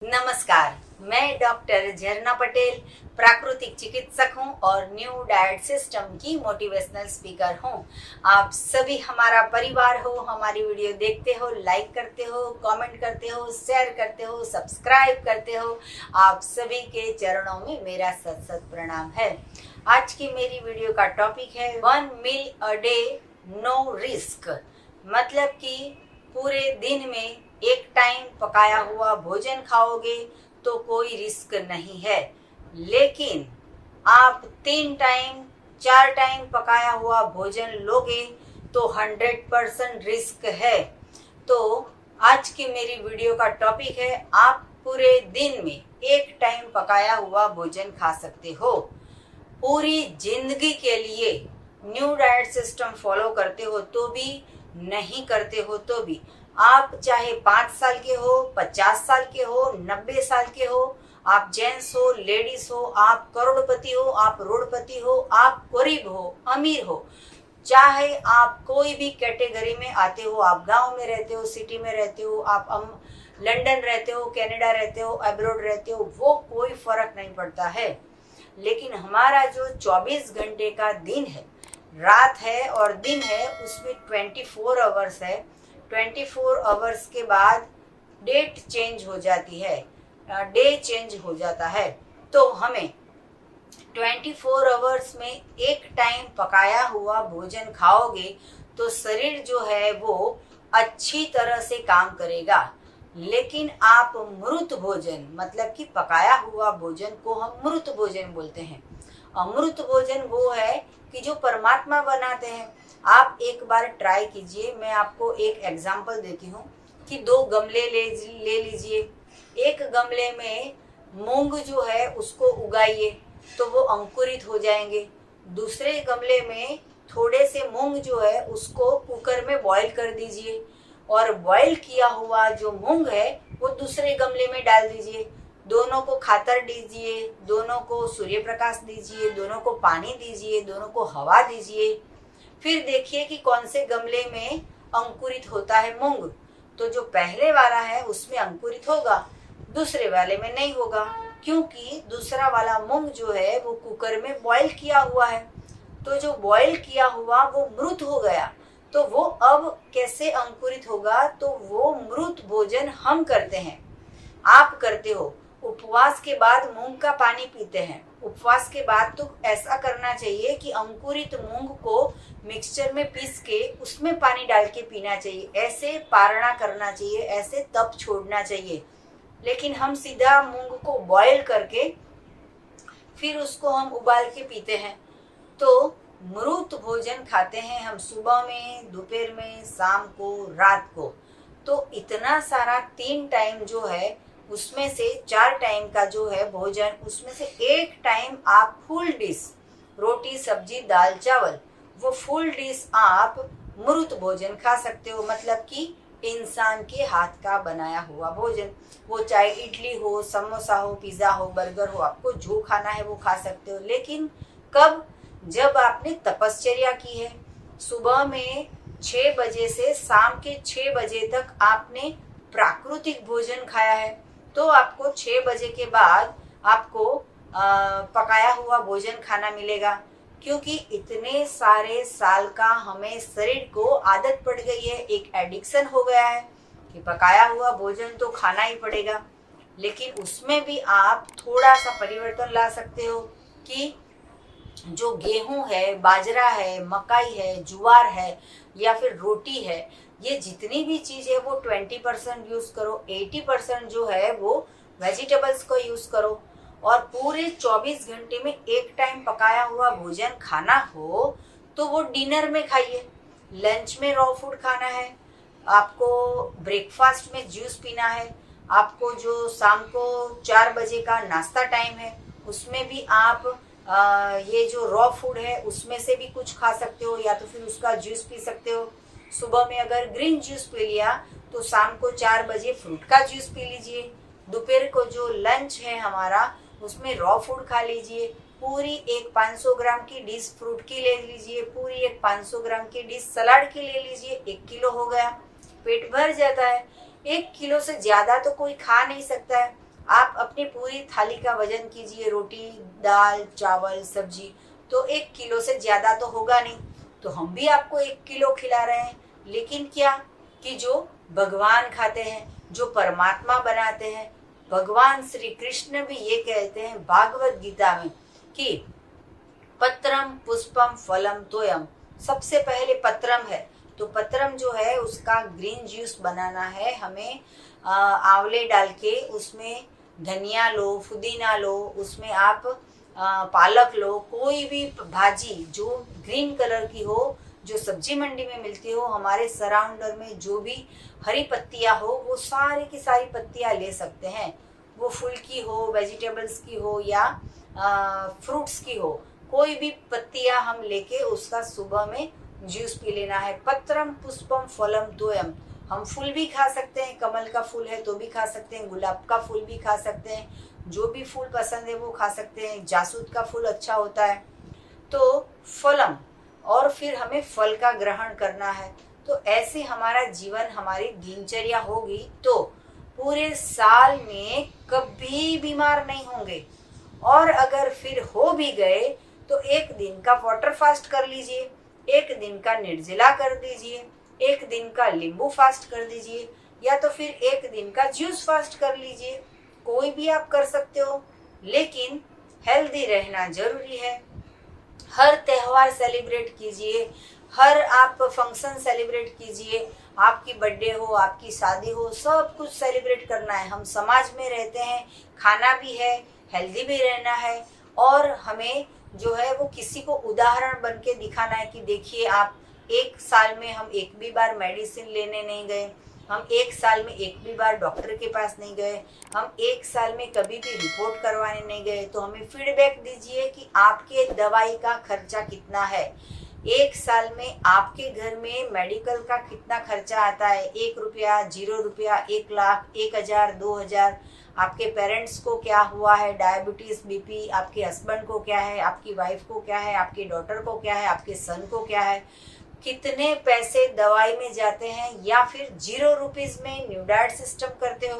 नमस्कार। मैं डॉक्टर झरना पटेल प्राकृतिक चिकित्सक हूं और न्यू डाइट सिस्टम की मोटिवेशनल स्पीकर हूं। आप सभी हमारा परिवार हो, हमारी वीडियो देखते हो, लाइक करते हो, कमेंट करते हो, शेयर करते हो, सब्सक्राइब करते हो। आप सभी के चरणों में मेरा सत सत प्रणाम है। आज की मेरी वीडियो का टॉपिक है 1 मील अ डे नो रिस्क। मतलब कि पूरे दिन में एक टाइम पकाया हुआ भोजन खाओगे तो कोई रिस्क नहीं है, लेकिन आप 3 टाइम 4 टाइम पकाया हुआ भोजन लोगे तो 100% रिस्क है। तो आज की मेरी वीडियो का टॉपिक है, आप पूरे दिन में एक टाइम पकाया हुआ भोजन खा सकते हो। पूरी जिंदगी के लिए न्यू डाइट सिस्टम फॉलो करते हो तो भी, नहीं करते हो तो भी, आप चाहे 5 साल के हो, 50 साल के हो, 90 साल के हो, आप जेंट्स हो, लेडीज हो, आप करोड़पति हो, आप रोडपति हो, आप गरीब हो, अमीर हो, चाहे आप कोई भी कैटेगरी में आते हो, आप गांव में रहते हो, सिटी में रहते हो, आप लंदन रहते हो, कनाडा रहते हो, अब्रॉड रहते हो, वो कोई फर्क नहीं पड़ता है। लेकिन हमारा जो 24 घंटे का दिन है, रात है और दिन है, उसमें 24 आवर्स है। 24 आवर्स के बाद डेट चेंज हो जाती है, डे चेंज हो जाता है। तो हमें 24 आवर्स में एक टाइम पकाया हुआ भोजन खाओगे तो शरीर जो है वो अच्छी तरह से काम करेगा। लेकिन आप मृत भोजन, मतलब कि पकाया हुआ भोजन को हम मृत भोजन बोलते हैं। अमृत भोजन वो है कि जो परमात्मा बनाते हैं। आप एक बार ट्राई कीजिए, मैं आपको एक एग्जांपल देती हूँ कि 2 गमले ले लीजिए। एक गमले में मूंग जो है उसको उगाइए तो वो अंकुरित हो जाएंगे। दूसरे गमले में थोड़े से मूंग जो है उसको कुकर में बॉईल कर दीजिए और बॉईल किया हुआ जो मूंग है वो दूसरे गमले में डाल दीजिए। दोनों को खातर दीजिए, दोनों को सूर्य प्रकाश दीजिए, दोनों को पानी दीजिए, दोनों को हवा दीजिए। फिर देखिए कि कौन से गमले में अंकुरित होता है मूंग। तो जो पहले वाला है उसमें अंकुरित होगा, दूसरे वाले में नहीं होगा, क्योंकि दूसरा वाला मूंग जो है वो कुकर में बॉईल किया हुआ है। तो जो बॉईल किया हुआ वो मृत हो गया, तो वो अब कैसे अंकुरित होगा? तो वो मृत भोजन हम करते हैं, आप करते हो। उपवास के बाद मूंग का पानी पीते हैं। उपवास के बाद तो ऐसा करना चाहिए कि अंकुरित मूंग को मिक्सचर में पीस के उसमें पानी डाल के पीना चाहिए। ऐसे पारणा करना चाहिए, ऐसे तप छोड़ना चाहिए। लेकिन हम सीधा मूंग को बॉईल करके फिर उसको हम उबाल के पीते हैं। तो मृत भोजन खाते हैं हम सुबह में, दोपहर में, शाम को, रात को। तो इतना सारा 3 टाइम जो है उसमें से 4 टाइम का जो है भोजन, उसमें से एक टाइम आप फुल डिश, रोटी सब्जी दाल चावल, वो फुल डिश आप मृत भोजन खा सकते हो। मतलब कि इंसान के हाथ का बनाया हुआ भोजन, वो चाहे इडली हो, समोसा हो, पिज्जा हो, बर्गर हो, आपको जो खाना है वो खा सकते हो। लेकिन कब? जब आपने तपश्चर्या की है। सुबह में 6 बजे से शाम के 6 बजे तक आपने प्राकृतिक भोजन खाया है, तो आपको 6 बजे के बाद आपको पकाया हुआ भोजन खाना मिलेगा। क्योंकि इतने सारे साल का हमें शरीर को आदत पड़ गई है, एक एडिक्शन हो गया है कि पकाया हुआ भोजन तो खाना ही पड़ेगा। लेकिन उसमें भी आप थोड़ा सा परिवर्तन ला सकते हो कि जो गेहूं है, बाजरा है, मकाई है, ज्वार है या फिर रोटी है, ये जितनी भी चीज है वो 20% यूज करो। 80% जो है वो वेजिटेबल्स को यूज करो। और पूरे 24 घंटे में एक टाइम पकाया हुआ भोजन खाना हो तो वो डिनर में खाइए। लंच में रॉ फूड खाना है, आपको ब्रेकफास्ट में जूस पीना है, आपको जो शाम को 4 बजे का नाश्ता टाइम है उसमें भी आप ये जो रॉ फूड है उसमें से भी कुछ खा सकते हो या तो फिर उसका जूस पी सकते हो। सुबह में अगर ग्रीन जूस पी लिया तो शाम को 4 बजे फ्रूट का जूस पी लीजिए। दोपहर को जो लंच है हमारा उसमें रॉ फूड खा लीजिए। पूरी एक 500 ग्राम की डिश फ्रूट की ले लीजिए, पूरी एक 500 ग्राम की डिश सलाद की ले लीजिए। 1 किलो हो गया, पेट भर जाता है। 1 किलो से ज्यादा तो कोई खा नहीं सकता है। अपनी पूरी थाली का वजन कीजिए, रोटी दाल चावल सब्जी, तो 1 किलो से ज़्यादा तो होगा नहीं। तो हम भी आपको 1 किलो खिला रहे हैं, लेकिन क्या कि जो भगवान खाते हैं, जो परमात्मा बनाते हैं, भगवान श्री कृष्ण भी ये कहते हैं भागवत गीता में कि पत्रम पुष्पम फलम तोयम। सबसे पहले पत्रम है, तो पत्रम जो है उसका ग्रीन जूस बनाना है हमें। आंवले डाल के उसमें धनिया लो, पुदीना लो, उसमें आप पालक लो, कोई भी भाजी जो ग्रीन कलर की हो, जो सब्जी मंडी में मिलती हो, हमारे सराउंडर में जो भी हरी पत्तियां हो वो सारी की सारी पत्तियां ले सकते हैं। वो फूल की हो, वेजिटेबल्स की हो या फ्रूट्स की हो, कोई भी पत्तियां हम लेके उसका सुबह में जूस पी लेना है। पत्रम पुष्पम फलम तोयम। हम फूल भी खा सकते हैं, कमल का फूल है तो भी खा सकते हैं, गुलाब का फूल भी खा सकते हैं, जो भी फूल पसंद है वो खा सकते हैं, जासूद का फूल अच्छा होता है। तो फलम, और फिर हमें फल का ग्रहण करना है। तो ऐसे हमारा जीवन, हमारी दिनचर्या होगी तो पूरे साल में कभी बीमार नहीं होंगे। और अगर फिर हो भी गए तो 1 दिन का वाटर फास्ट कर लीजिए, 1 दिन का निर्जला कर दीजिए, 1 दिन का नींबू फास्ट कर दीजिए, या तो फिर 1 दिन का जूस फास्ट कर लीजिए। कोई भी आप कर सकते हो, लेकिन हेल्दी रहना जरूरी है। हर त्योहार सेलिब्रेट कीजिए, हर आप फंक्शन सेलिब्रेट कीजिए, आपकी बर्थडे हो, आपकी शादी हो, सब कुछ सेलिब्रेट करना है। हम समाज में रहते हैं, खाना भी है, हेल्दी भी रहना है, और हमें जो है वो किसी को उदाहरण बन के दिखाना है कि देखिए आप, 1 साल में हम एक भी बार मेडिसिन लेने नहीं गए, हम 1 साल में एक भी बार डॉक्टर के पास नहीं गए, हम 1 साल में कभी भी रिपोर्ट करवाने नहीं गए। तो हमें फीडबैक दीजिए कि आपके दवाई का खर्चा कितना है, 1 साल में आपके घर में मेडिकल का कितना खर्चा आता है। 1 रुपया, 0 रुपया, 1 लाख, 1,000, 2,000। आपके पेरेंट्स को क्या हुआ है, डायबिटीज, बीपी, आपके हस्बैंड को क्या है, आपकी वाइफ को क्या है, आपके डॉटर को क्या है, आपके सन को क्या है, कितने पैसे दवाई में जाते हैं, या फिर 0 रुपीज में न्यू डाइट सिस्टम करते हो।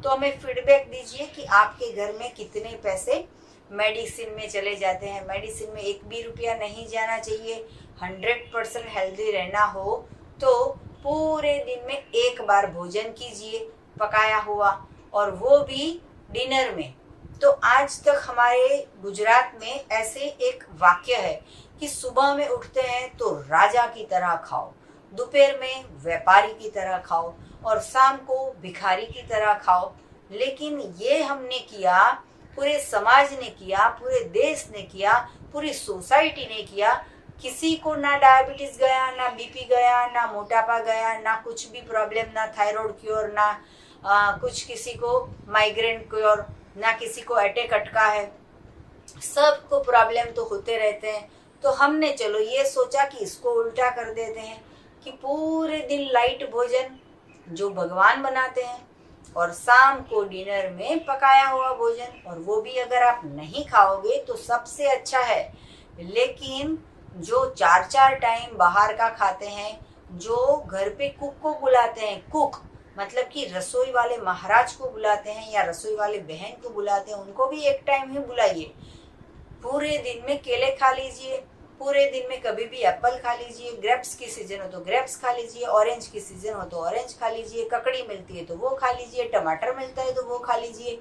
तो हमें फीडबैक दीजिए कि आपके घर में कितने पैसे मेडिसिन में चले जाते हैं। मेडिसिन में 1 भी रुपया नहीं जाना चाहिए। 100% हेल्दी रहना हो तो पूरे दिन में 1 बार भोजन कीजिए पकाया हुआ, और वो भी डिनर में। तो आज तक हमारे गुजरात में ऐसे एक वाक्य है कि सुबह में उठते हैं तो राजा की तरह खाओ, दोपहर में व्यापारी की तरह खाओ, और शाम को भिखारी की तरह खाओ। लेकिन ये हमने किया, पूरे समाज ने किया, पूरे देश ने किया, पूरी सोसाइटी ने किया। किसी को ना डायबिटीज गया, ना बीपी गया, ना मोटापा गया, ना कुछ भी प्रॉब्लम, ना थायराइड क्योर, ना कुछ किसी को माइग्रेन क्योर, ना किसी को अटैक अटका है। सबको प्रॉब्लम तो होते रहते हैं। तो हमने चलो ये सोचा कि इसको उल्टा कर देते हैं कि पूरे दिन लाइट भोजन जो भगवान बनाते हैं, और शाम को डिनर में पकाया हुआ भोजन, और वो भी अगर आप नहीं खाओगे तो सबसे अच्छा है। लेकिन जो 4-4 टाइम बाहर का खाते हैं, जो घर पे कुक को बुलाते हैं, कुक मतलब कि रसोई वाले महाराज को बुलाते हैं या रसोई वाले बहन को बुलाते हैं, उनको भी 1 टाइम ही बुलाइए। पूरे दिन में केले खा लीजिए, पूरे दिन में कभी भी एप्पल खा लीजिए, ग्रेप्स की सीजन हो तो ग्रेप्स खा लीजिए, ऑरेंज की सीजन हो तो ऑरेंज खा लीजिए, ककड़ी मिलती है तो वो खा लीजिए, टमाटर मिलता है तो वो खा लीजिए,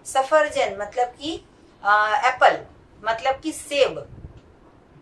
सफरजन मतलब कि एप्पल मतलब कि सेब,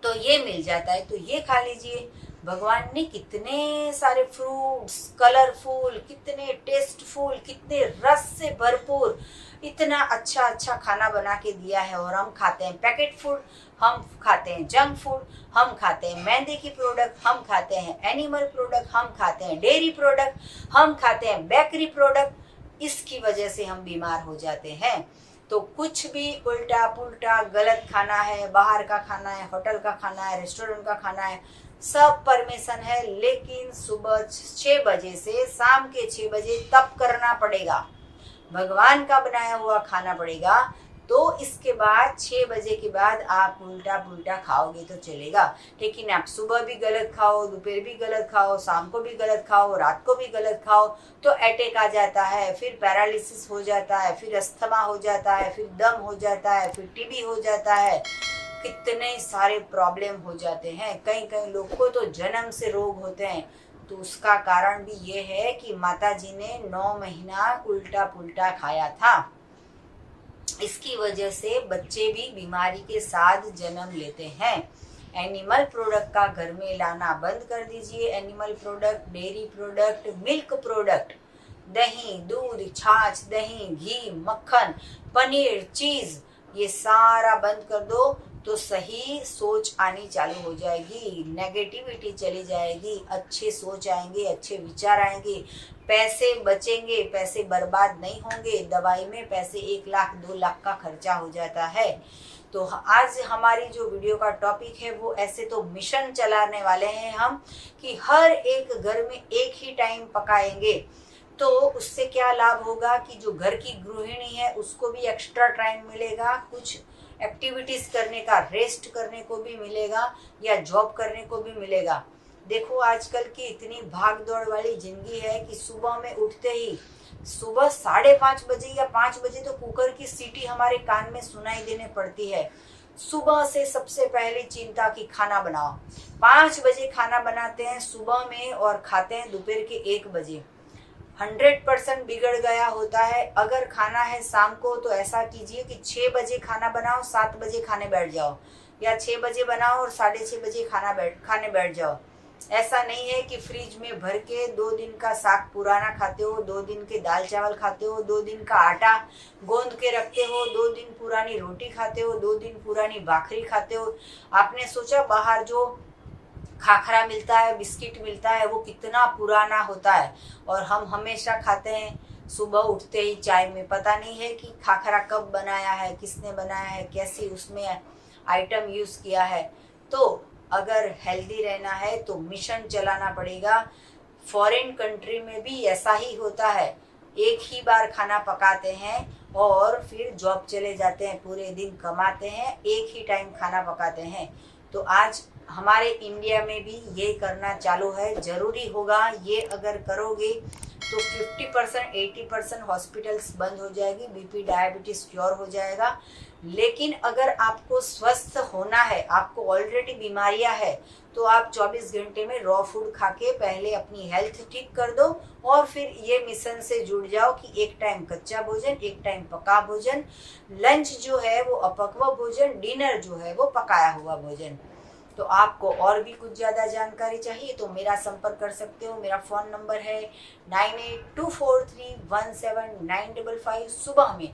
तो ये मिल जाता है तो ये खा लीजिए। भगवान ने कितने सारे फ्रूट्स, कलरफुल, कितने टेस्टफुल, कितने रस से भरपूर, इतना अच्छा अच्छा खाना बना के दिया है, और हम खाते हैं पैकेट फूड, हम खाते हैं जंक फूड, हम खाते हैं मैदे की प्रोडक्ट, हम खाते हैं एनिमल प्रोडक्ट, हम खाते हैं डेयरी प्रोडक्ट, हम खाते हैं बेकरी प्रोडक्ट। इसकी वजह से हम बीमार हो जाते हैं। तो कुछ भी उल्टा पुल्टा गलत खाना है, बाहर का खाना है, होटल का खाना है, रेस्टोरेंट का खाना है, सब परमिशन है, लेकिन सुबह 6 बजे से शाम के 6 बजे तब करना पड़ेगा। भगवान का बनाया हुआ खाना पड़ेगा, तो इसके बाद 6 बजे के बाद आप उल्टा पुल्टा खाओगे तो चलेगा, लेकिन आप सुबह भी गलत खाओ, दोपहर भी गलत खाओ, शाम को भी गलत खाओ, रात को भी गलत खाओ तो अटैक आ जाता है, फिर पैरालिसिस हो जाता है, फिर अस्थमा हो जाता है, फिर दम हो जाता है, फिर टीबी हो जाता है, कितने सारे प्रॉब्लम हो जाते हैं। कई कई लोग को तो जन्म से रोग होते हैं। तो उसका कारण भी ये है कि माता जी ने 9 महीना उल्टा पुल्टा खाया था। इसकी वजह से बच्चे भी बीमारी के साथ जन्म लेते हैं। एनिमल प्रोडक्ट का घर में लाना बंद कर दीजिए। Animal product, dairy product, milk product, दही, दूध, छाछ, दही, घी, मक्खन, पनीर, चीज, ये सारा बंद कर दो तो सही सोच आनी चालू हो जाएगी, नेगेटिविटी चली जाएगी, अच्छे सोच आएंगे, अच्छे विचार आएंगे, पैसे बचेंगे, पैसे बर्बाद नहीं होंगे। दवाई में पैसे 1 लाख 2 लाख का खर्चा हो जाता है। तो आज हमारी जो वीडियो का टॉपिक है वो ऐसे तो मिशन चलाने वाले हैं हम कि हर एक घर में एक ही टाइम पकाएंगे। तो उससे क्या लाभ होगा कि जो घर की गृहिणी है उसको भी एक्स्ट्रा टाइम मिलेगा, कुछ एक्टिविटीज करने का, रेस्ट करने को भी मिलेगा या जॉब करने को भी मिलेगा। देखो आजकल की इतनी भाग दौड़ वाली जिंदगी है कि सुबह में उठते ही सुबह 5:30 बजे या 5 बजे तो कुकर की सीटी हमारे कान में सुनाई देने पड़ती है। सुबह से सबसे पहले चिंता की खाना बनाओ। 5 बजे खाना बनाते हैं सुबह में और खाते हैं दोपहर के 1 बजे। 100% बिगड़ गया होता है। अगर खाना है शाम को तो ऐसा कीजिए कि 6 बजे खाना बनाओ, 7 बजे खाने बैठ जाओ, या 6 बजे बनाओ और 6:30 बजे खाने बैठ जाओ। ऐसा नहीं है कि फ्रिज में भर के 2 दिन का साग पुराना खाते हो, 2 दिन के दाल चावल खाते हो, 2 दिन का आटा गोंद के रखते हो, 2 दिन पुरानी रोटी खाते हो, 2 दिन पुरानी भाखरी खाते हो। आपने सोचा बाहर जो खाखरा मिलता है, बिस्किट मिलता है, वो कितना पुराना होता है और हम हमेशा खाते हैं सुबह उठते ही चाय में। पता नहीं है कि खाखरा कब बनाया है, किसने बनाया है, कैसी उसमें आइटम यूज किया है। तो अगर हेल्दी रहना है तो मिशन चलाना पड़ेगा। फॉरेन कंट्री में भी ऐसा ही होता है, एक ही बार खाना पकाते हैं और फिर जॉब चले जाते हैं, पूरे दिन कमाते हैं, एक ही टाइम खाना पकाते हैं। तो आज हमारे इंडिया में भी ये करना चालू है, जरूरी होगा। ये अगर करोगे तो 50% 80% हॉस्पिटल्स बंद हो जाएगी, बीपी डायबिटीज क्योर हो जाएगा। लेकिन अगर आपको स्वस्थ होना है, आपको ऑलरेडी बीमारियां है, तो आप 24 घंटे में रॉ फूड खा के पहले अपनी हेल्थ ठीक कर दो और फिर ये मिशन से जुड़ जाओ कि एक टाइम कच्चा भोजन, एक टाइम पका भोजन, लंच जो है वो अपक्व भोजन, डिनर जो है वो पकाया हुआ भोजन। तो आपको और भी कुछ ज़्यादा जानकारी चाहिए तो मेरा संपर्क कर सकते हो। मेरा फ़ोन नंबर है 9824317955। सुबह में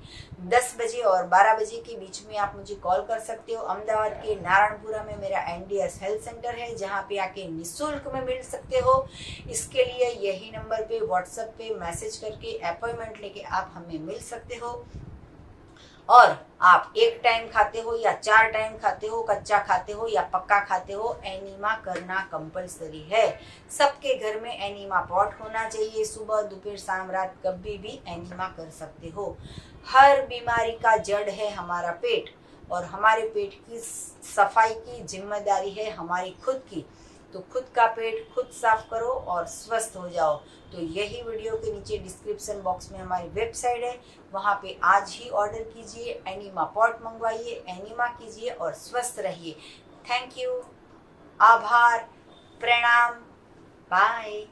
10 बजे और 12 बजे के बीच में आप मुझे कॉल कर सकते हो। अहमदाबाद के नारायणपुरा में मेरा NDS हेल्थ सेंटर है, जहाँ पे आके निःशुल्क में मिल सकते हो। इसके लिए यही नंबर पे व्हाट्सएप पे मैसेज करके अपॉइंटमेंट लेके आप हमें मिल सकते हो। और आप एक टाइम खाते हो या 4 टाइम खाते हो, कच्चा खाते हो या पक्का खाते हो, एनीमा करना कंपलसरी है। सबके घर में एनीमा पॉट होना चाहिए। सुबह, दोपहर, शाम, रात कभी भी एनीमा कर सकते हो। हर बीमारी का जड़ है हमारा पेट और हमारे पेट की सफाई की जिम्मेदारी है हमारी खुद की। तो खुद का पेट खुद साफ करो और स्वस्थ हो जाओ। तो यही वीडियो के नीचे डिस्क्रिप्शन बॉक्स में हमारी वेबसाइट है, वहाँ पे आज ही ऑर्डर कीजिए, एनीमा पॉट मंगवाइए, एनीमा कीजिए और स्वस्थ रहिए। थैंक यू, आभार, प्रणाम, बाय।